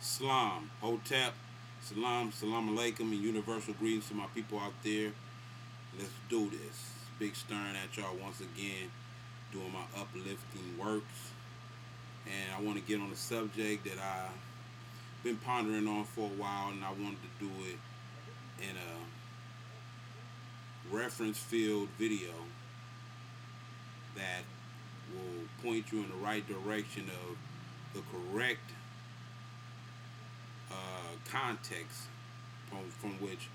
Salam, Hotep, Salam, Salam Alaikum, and universal greetings to my people out there. Let's do this. Big Stern at y'all once again, doing my uplifting works. And I want to get on a subject that I've been pondering on for a while, and I wanted to do it in a reference filled video that will point you in the right direction of the correct context from which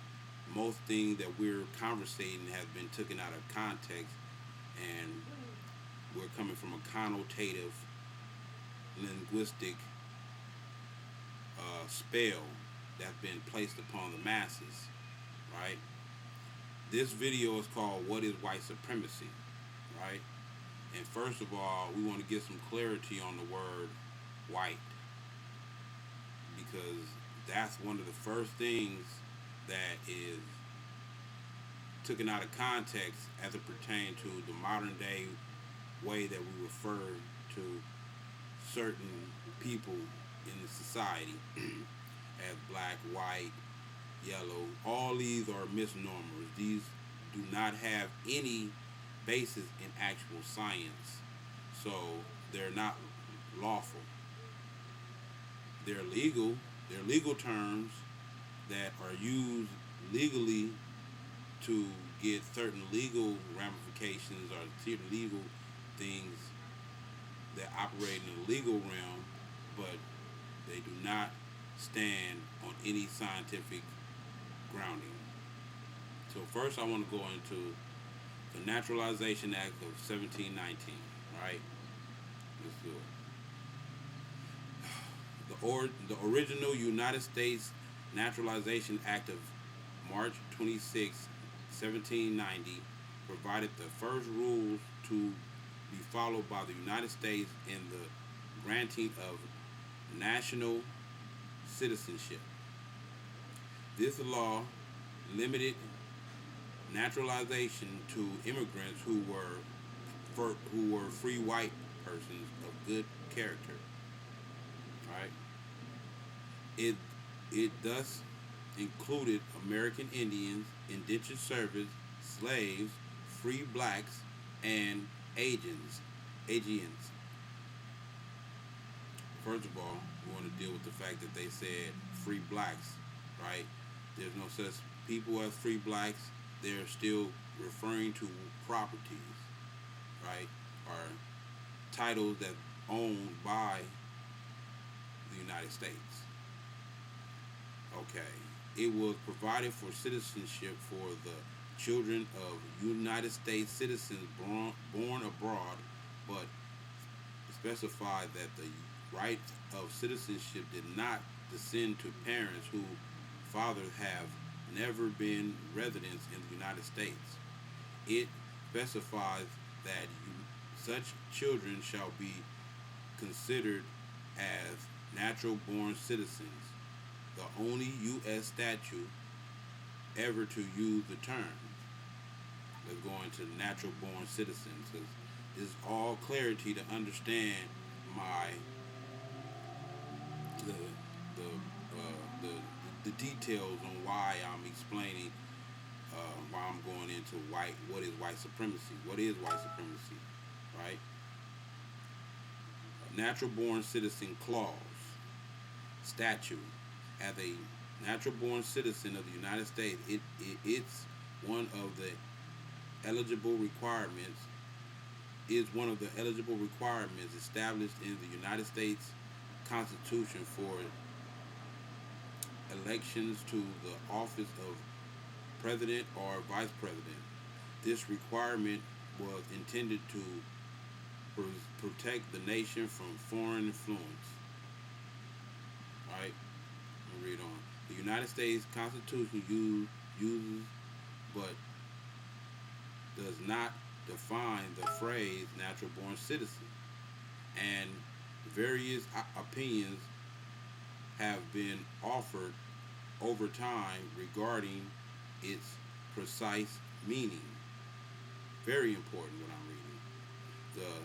most things that we're conversating has been taken out of context, and we're coming from a connotative linguistic spell that's been placed upon the masses, right? This video is called "What is White Supremacy?" Right? And first of all, we want to get some clarity on the word white, because that's one of the first things that is taken out of context as it pertains to the modern day way that we refer to certain people in the society as black, white, yellow. All these are misnomers. These do not have any basis in actual science, so they're not lawful. They're legal. They're legal terms that are used legally to get certain legal ramifications or certain legal things that operate in the legal realm, but they do not stand on any scientific grounding. So first I want to go into the Naturalization Act of 1719, right? Let's do it. The original United States Naturalization Act of March 26, 1790 provided the first rules to be followed by the United States in the granting of national citizenship. This law limited naturalization to immigrants who were free white persons of good character. Right? It thus included American Indians, indentured servants, slaves, free blacks, and Asians. First of all, we want to deal with the fact that they said free blacks, right? There's no such people as free blacks. They're still referring to properties, right? Or titles that owned by the United States. Okay. It was provided for citizenship for the children of United States citizens born abroad, but specified that the right of citizenship did not descend to parents whose fathers have never been residents in the United States. It specifies that such children shall be considered as natural born citizens, the only U.S. statute ever to use the term. Let's go into natural born citizens, because this is all clarity to understand my the the the details on why I'm explaining why I'm going into what is white supremacy. What is white supremacy, right? Natural born citizen clause statute. As a natural born citizen of the United States, it's one of the eligible requirements is one of the eligible requirements established in the United States Constitution for elections to the office of president or vice president. This requirement was intended to protect the nation from foreign influence. Right? Let me read on. The United States Constitution uses but does not define the phrase natural born citizen, and various opinions have been offered over time regarding its precise meaning. Very important what I'm reading. The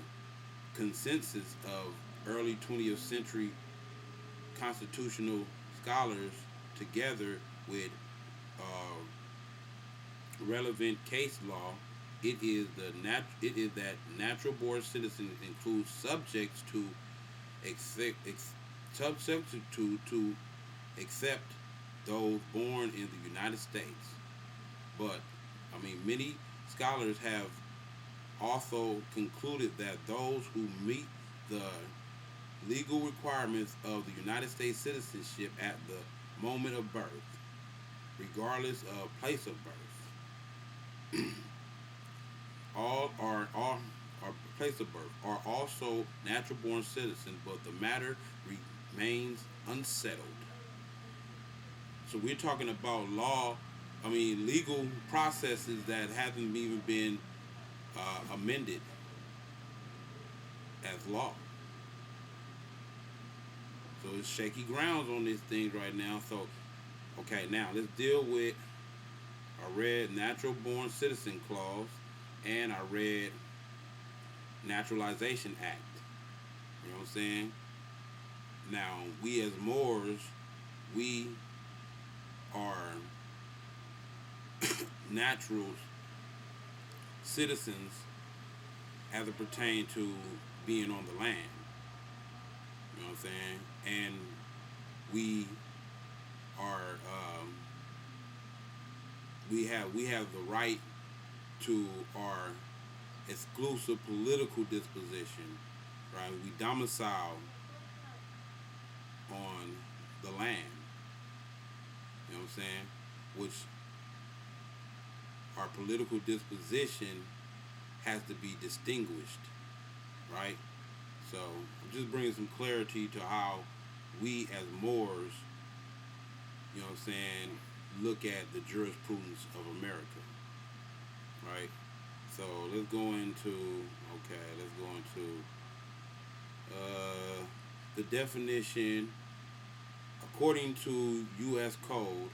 consensus of early 20th century constitutional scholars together with uh, relevant case law, it is that natural born citizens include subjects to accept subjects to accept those born in the United States. But I mean, many scholars have also concluded that those who meet the legal requirements of the United States citizenship at the moment of birth, regardless of place of birth, all are place of birth are also natural born citizens, but the matter remains unsettled. So we're talking about law, I mean legal processes that haven't even been amended as law. So it's shaky grounds on these things right now. So okay, now let's deal with. I read natural born citizen clause, and I read naturalization act. You know what I'm saying? Now we as Moors, we are natural citizens as it pertains to being on the land. You know what I'm saying? And we are we have the right to our exclusive political disposition, right? We domicile on the land. You know what I'm saying? Which our political disposition has to be distinguished, right? So I'm just bringing some clarity to how we as Moors, you know what I'm saying, look at the jurisprudence of America, right? So let's go into, the definition according to U.S. Code,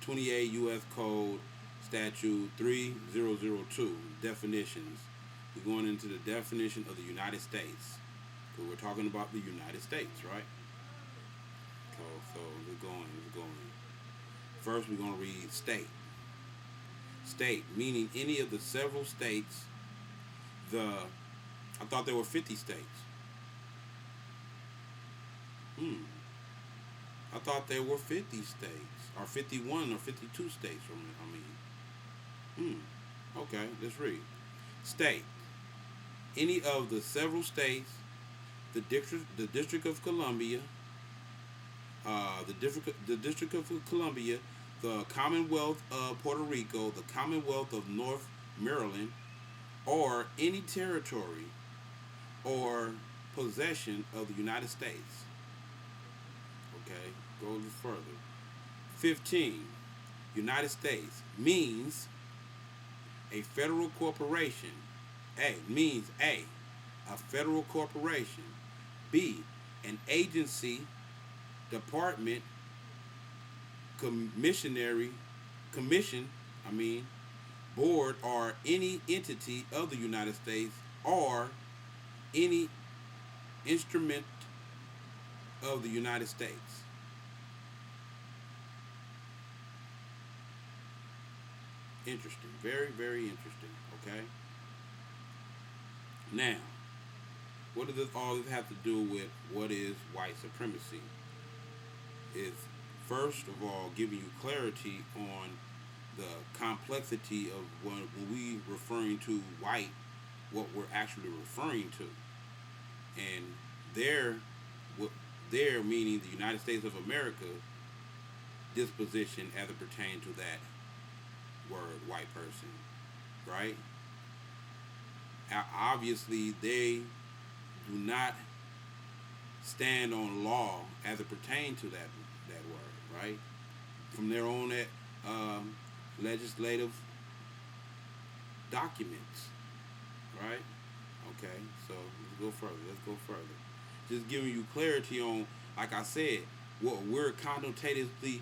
28 U.S. Code Statute 3002, definitions. We're going into the definition of the United States. Because we're talking about the United States, right? So we're going. First, we're going to read state. State, meaning any of the several states. I thought there were 50 states. I thought there were 50 states, or 51 or 52 states. Okay, let's read. State, any of the several states, the District of Columbia, the District of Columbia, the Commonwealth of Puerto Rico, the Commonwealth of North Maryland, or any territory or possession of the United States. Okay, go a little further. 15. United States means a federal corporation. A federal corporation. B, an agency, department, commission, board, or any entity of the United States, or any instrument of the United States. Interesting. Very, very interesting. Okay? Now, what does all this have to do with what is white supremacy? Is first of all giving you clarity on the complexity of when we referring to white, what we're actually referring to. And there meaning the United States of America disposition as it pertains to that word white person, right? Obviously they do not stand on law as it pertains to that word, right? From their own legislative documents, right? Okay, so let's go further. Just giving you clarity on, like I said, what we're connotatively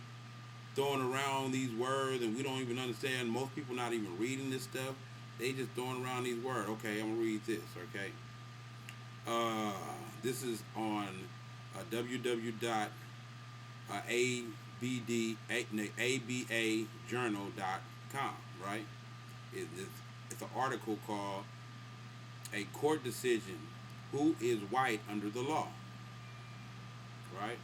throwing around these words, and we don't even understand. Most people not even reading this stuff. They just throwing around these words. Okay, I'm gonna read this. Okay, this is on www.abajournal.com, right? It's an article called "A Court Decision: Who is White Under the Law?" Right?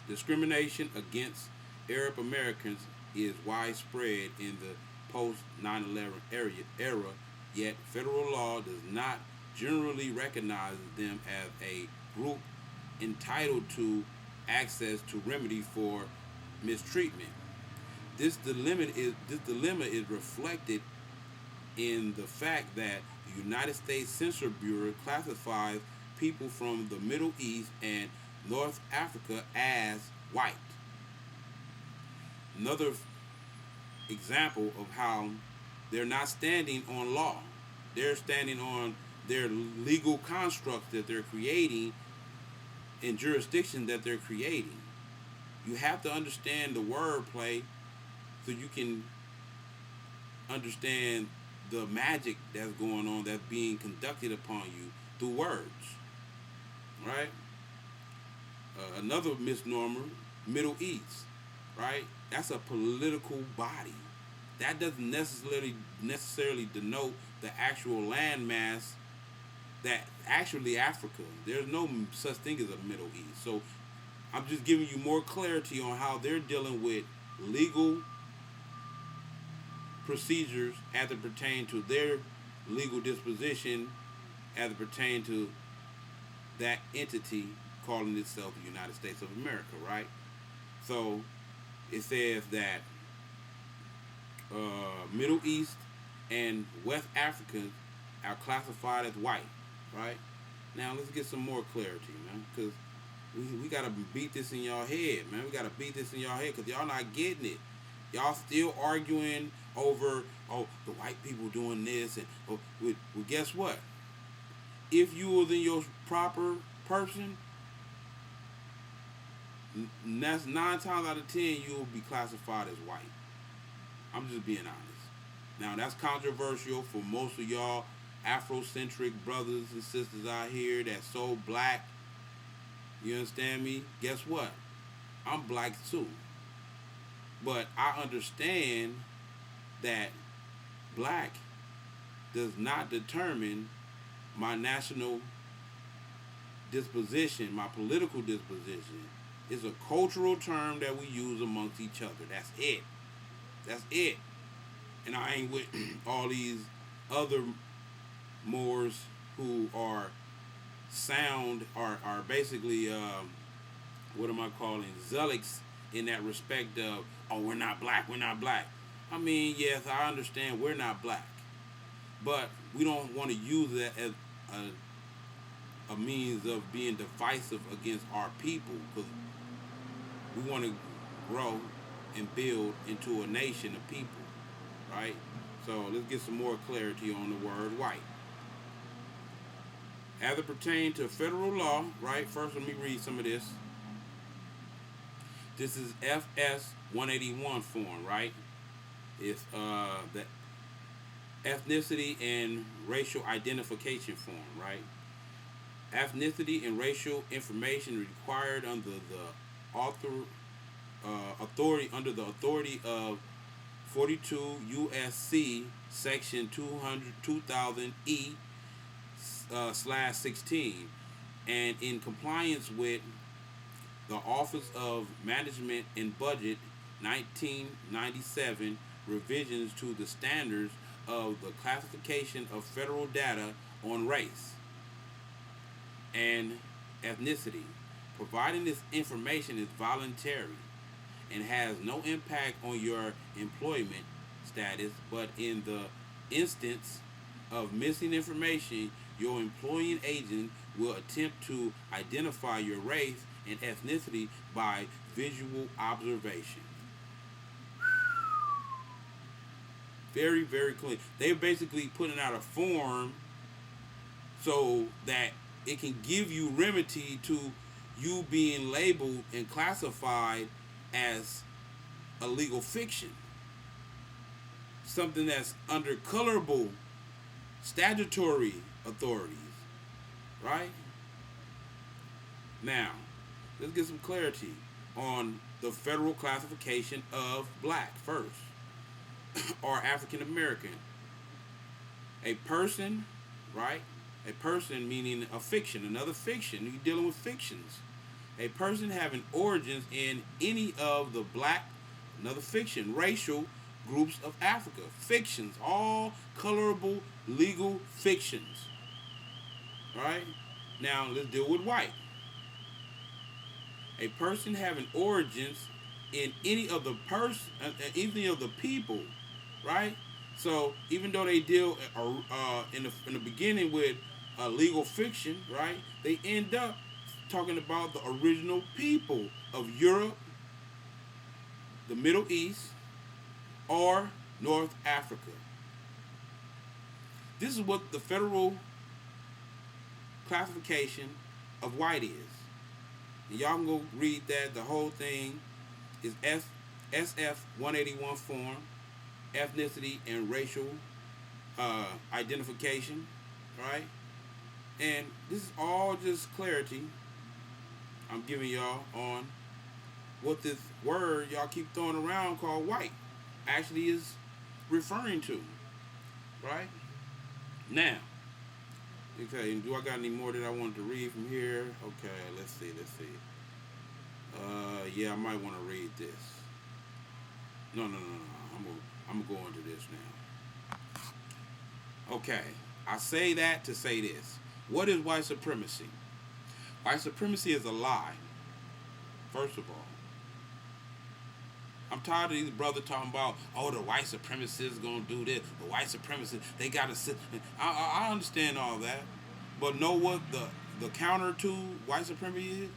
Discrimination against Arab Americans is widespread in the post 9/11 era, yet federal law does not generally recognize them as a group entitled to access to remedy for mistreatment. This dilemma is reflected in the fact that the United States Census Bureau classifies people from the Middle East and North Africa as white. Another example of how they're not standing on law. They're standing on their legal constructs that they're creating in jurisdiction that they're creating. You have to understand the wordplay so you can understand the magic that's going on, that's being conducted upon you through words. Right? Another misnomer, Middle East. Right? That's a political body. That doesn't necessarily denote the actual landmass that actually Africa. There's no such thing as a Middle East. So I'm just giving you more clarity on how they're dealing with legal procedures as it pertain to their legal disposition, as it pertain to that entity calling itself the United States of America, right? So it says that Middle East and West Africans are classified as white, right? Now let's get some more clarity, man, because we gotta beat this in y'all head, man. We gotta beat this in y'all head because y'all not getting it. Y'all still arguing over, oh, the white people doing this, and oh, well, guess what? If you was in your proper person, that's 9 times out of 10 you will be classified as white. I'm just being honest. Now that's controversial for most of y'all Afrocentric brothers and sisters out here that's so black. You understand me? Guess what? I'm black too. But I understand that black does not determine my national disposition, my political disposition. It's a cultural term that we use amongst each other. That's it. That's it. And I ain't with all these other Moors who are are basically what am I calling, zealots in that respect of, oh, we're not black, we're not black. I mean, yes, I understand we're not black, but we don't want to use that as a means of being divisive against our people, because we want to grow and build into a nation of people, right? So let's get some more clarity on the word white. As it pertains to federal law, right? First, let me read some of this. This is FS 181 form, right? It's the ethnicity and racial identification form, right? Ethnicity and racial information required under the authority of 42 USC section 2000 E /16, and in compliance with the Office of Management and Budget 1997 revisions to the standards of the classification of federal data on race and ethnicity. Providing this information is voluntary and has no impact on your employment status, but in the instance of missing information, your employing agent will attempt to identify your race and ethnicity by visual observation. Very, very clean. They're basically putting out a form so that it can give you remedy to you being labeled and classified as a legal fiction. Something that's under colorable statutory authorities, right? Now, let's get some clarity on the federal classification of black first, or African American. A person, right? A person meaning a fiction, another fiction. You're dealing with fictions. A person having origins in any of the black, another fiction, racial groups of Africa. Fictions, all colorable legal fictions. Right? Now let's deal with white. A person having origins in any of the people, right? So even though they deal in the beginning with legal fiction, right? They end up talking about the original people of Europe, the Middle East, or North Africa. This is what the federal classification of white is. And y'all can go read that. The whole thing is SF 181 form, ethnicity and racial identification, right? And this is all just clarity I'm giving y'all on what this word y'all keep throwing around called white actually is referring to, right? Now, okay, do I got any more that I wanted to read from here? Okay, let's see. Yeah, I might want to read this. No. I'm gonna go into this now. Okay, I say that to say this. What is white supremacy? White supremacy is a lie. First of all, I'm tired of these brothers talking about, oh, the white supremacists gonna do this. The white supremacists, they gotta sit. I understand all that, but know what the counter to white supremacy is?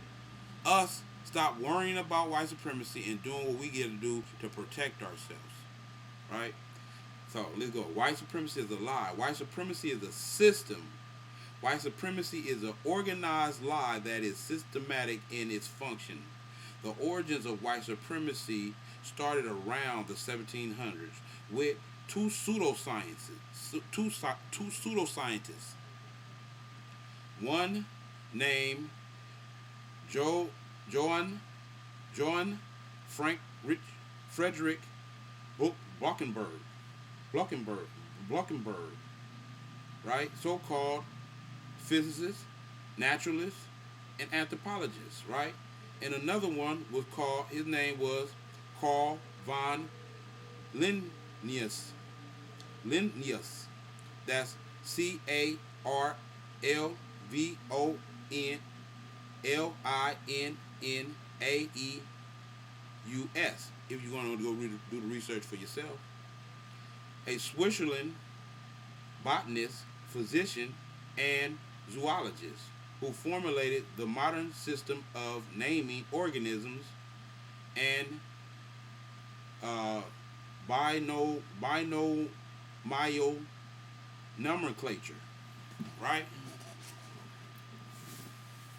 Us stop worrying about white supremacy and doing what we get to do to protect ourselves, right? So let's go. White supremacy is a lie. White supremacy is a system. White supremacy is an organized lie that is systematic in its function. The origins of white supremacy started around the 1700s with two pseudoscientists. One named Johann Frederick Blankenberg, right? So-called physicists, naturalists, and anthropologists, right? And another one was called, his name was Carl von Linnaeus. That's CarlvonLinnaeus. If you want to go do the research for yourself. A Switzerland botanist, physician, and zoologist who formulated the modern system of naming organisms and binomial nomenclature. Right?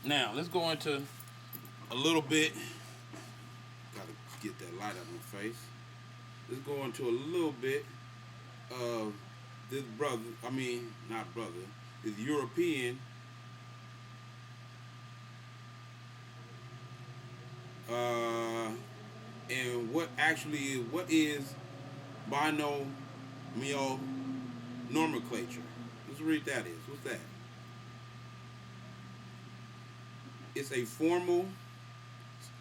Now, let's go into a little bit. Gotta get that light out of my face. Let's go into a little bit of this this European and what is binomial nomenclature. Let's read that is. What's that? It's a formal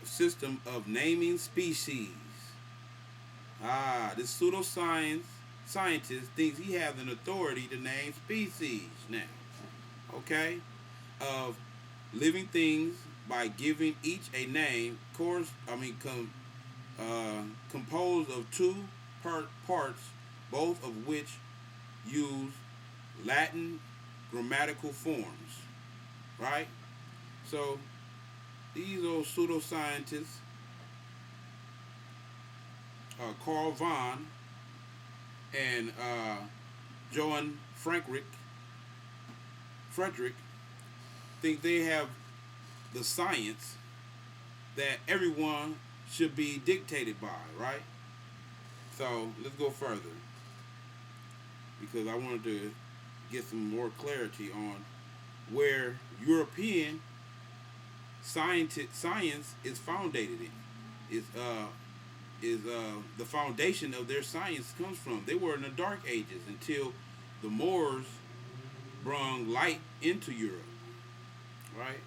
system of naming species. This scientist thinks he has an authority to name species now. Okay? Of living things by giving each a name, composed of two parts, both of which use Latin grammatical forms. Right? So, these old pseudoscientists, Carl von and Johann Frederick, think they have the science that everyone should be dictated by, right? So let's go further because I wanted to get some more clarity on where European science is founded in. Is the foundation of their science comes from. They were in the Dark Ages until the Moors brought light into Europe, right?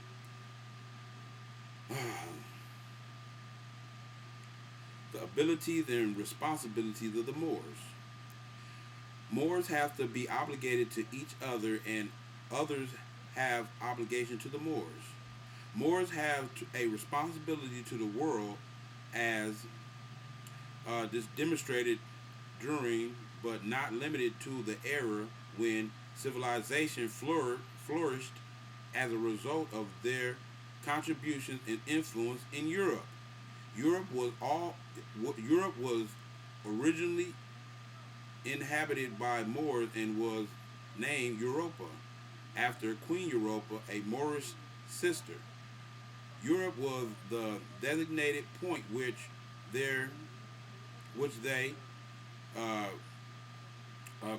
The abilities and responsibilities of the Moors. Moors have to be obligated to each other, and others have obligation to the Moors. Moors have a responsibility to the world as this demonstrated during, but not limited to, the era when civilization flourished as a result of their contributions and influence in Europe. Europe was all Europe was originally inhabited by Moors and was named Europa after Queen Europa, a Moorish sister. Europe was the designated point which they uh,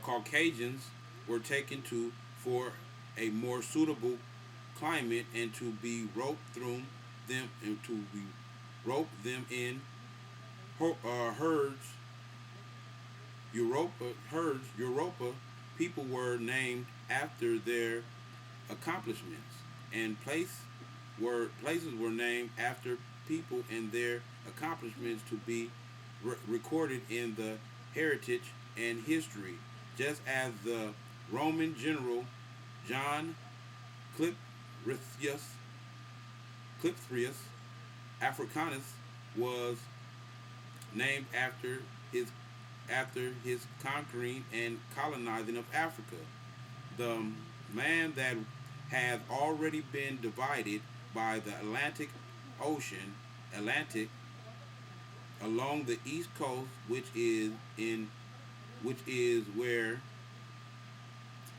Caucasians were taken to for a more suitable climate and to be roped through them and to be roped them in herds. Europa people were named after their accomplishments, and places were named after people and their accomplishments to be recorded in the heritage and history, just as the Roman general John Clipsrius, Clipsrius Africanus was named after his conquering and colonizing of Africa. The land that has already been divided by the Atlantic along the east coast, which is where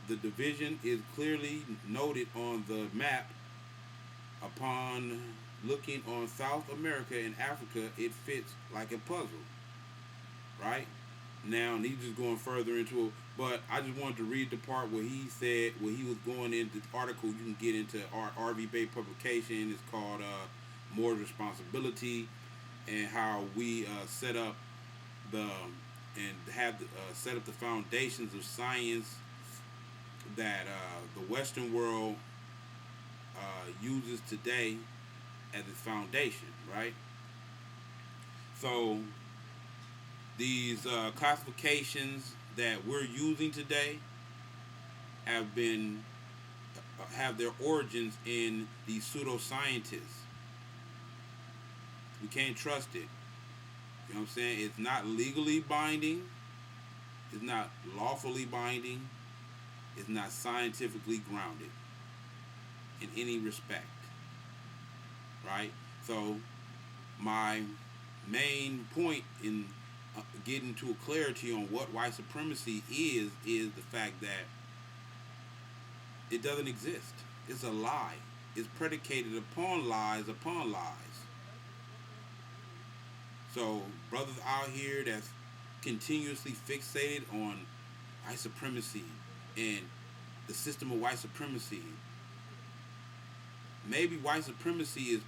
the division is clearly noted on the map. Upon looking on South America and Africa, it fits like a puzzle, right? Now, and he's just going further into it, but I just wanted to read the part where he said, where he was going into the article. You can get into our RV Bay publication. It's called Moor's Responsibility, and how we set up set up the foundations of science that the Western world uses today as its foundation, right? So these classifications that we're using today have their origins in these pseudoscientists. We can't trust it. You know what I'm saying? It's not legally binding. It's not lawfully binding. It's not scientifically grounded in any respect. Right? So my main point in getting to a clarity on what white supremacy is the fact that it doesn't exist. It's a lie. It's predicated upon lies upon lies. So brothers out here that's continuously fixated on white supremacy and the system of white supremacy, maybe white supremacy is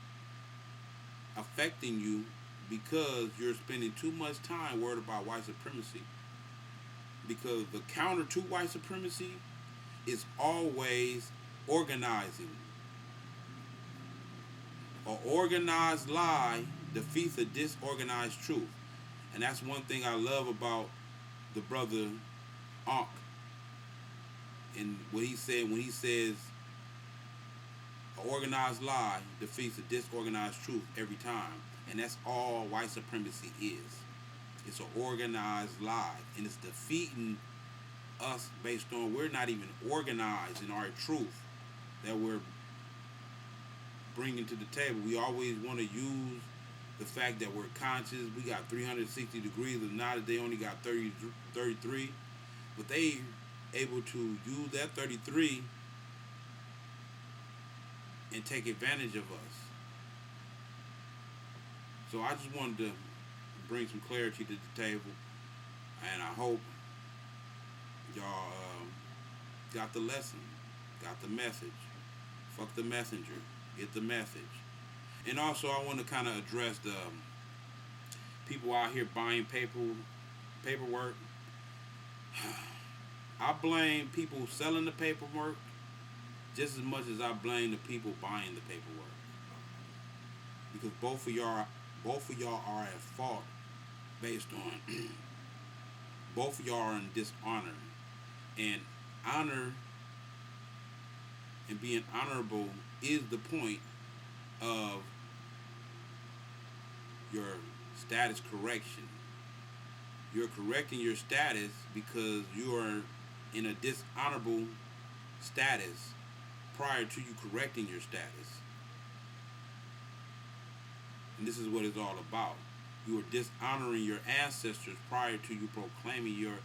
affecting you because you're spending too much time worried about white supremacy. Because the counter to white supremacy is always organizing. An organized lie defeats a disorganized truth. And that's one thing I love about the brother Ankh. And what he said when he says an organized lie defeats a disorganized truth every time. And that's all white supremacy is. It's an organized lie. And it's defeating us based on we're not even organized in our truth that we're bringing to the table. We always want to use the fact that we're conscious. We got 360 degrees of knowledge. They only got 33. But they able to use that 33 and take advantage of us. So I just wanted to bring some clarity to the table, and I hope y'all got the lesson, got the message. Fuck the messenger. Get the message. And also, I want to kind of address the people out here buying paperwork. I blame people selling the paperwork just as much as I blame the people buying the paperwork, because both of y'all are at fault based on both of y'all are in dishonor, and honor and being honorable is the point of your status correction. You're correcting your status because you are in a dishonorable status prior to you correcting your status. And this is what it's all about. You are dishonoring your ancestors prior to you proclaiming your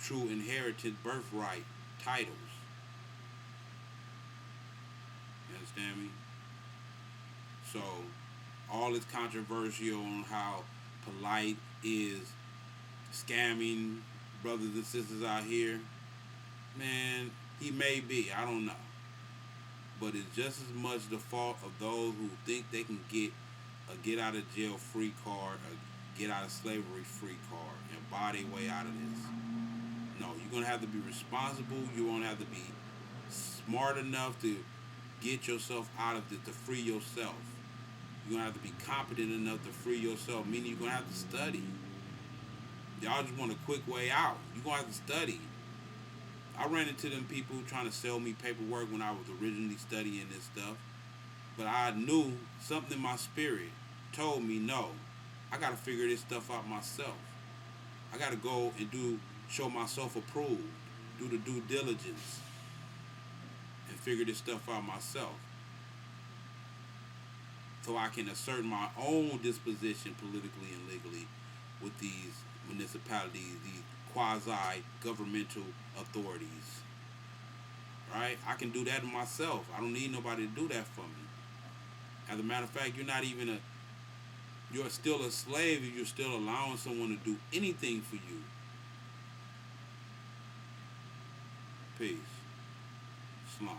true inherited birthright titles. You understand me? So, all this controversial on how polite is scamming brothers and sisters out here, man, he may be. I don't know. But it's just as much the fault of those who think they can get a get out of jail free card, a get out of slavery free card, and buy their way out of this. No, you're going to have to be responsible. You're going to have to be smart enough to get yourself out of it, to free yourself. You're going to have to be competent enough to free yourself, meaning you're going to have to study. Y'all just want a quick way out. You're going to have to study. I ran into them people trying to sell me paperwork when I was originally studying this stuff. But I knew something in my spirit told me, no, I got to figure this stuff out myself. I got to go and show myself approved, do the due diligence, and figure this stuff out myself. So I can assert my own disposition politically and legally with these municipalities, these quasi-governmental authorities. Right? I can do that myself. I don't need nobody to do that for me. As a matter of fact, you're still a slave if you're still allowing someone to do anything for you. Peace. Shalom.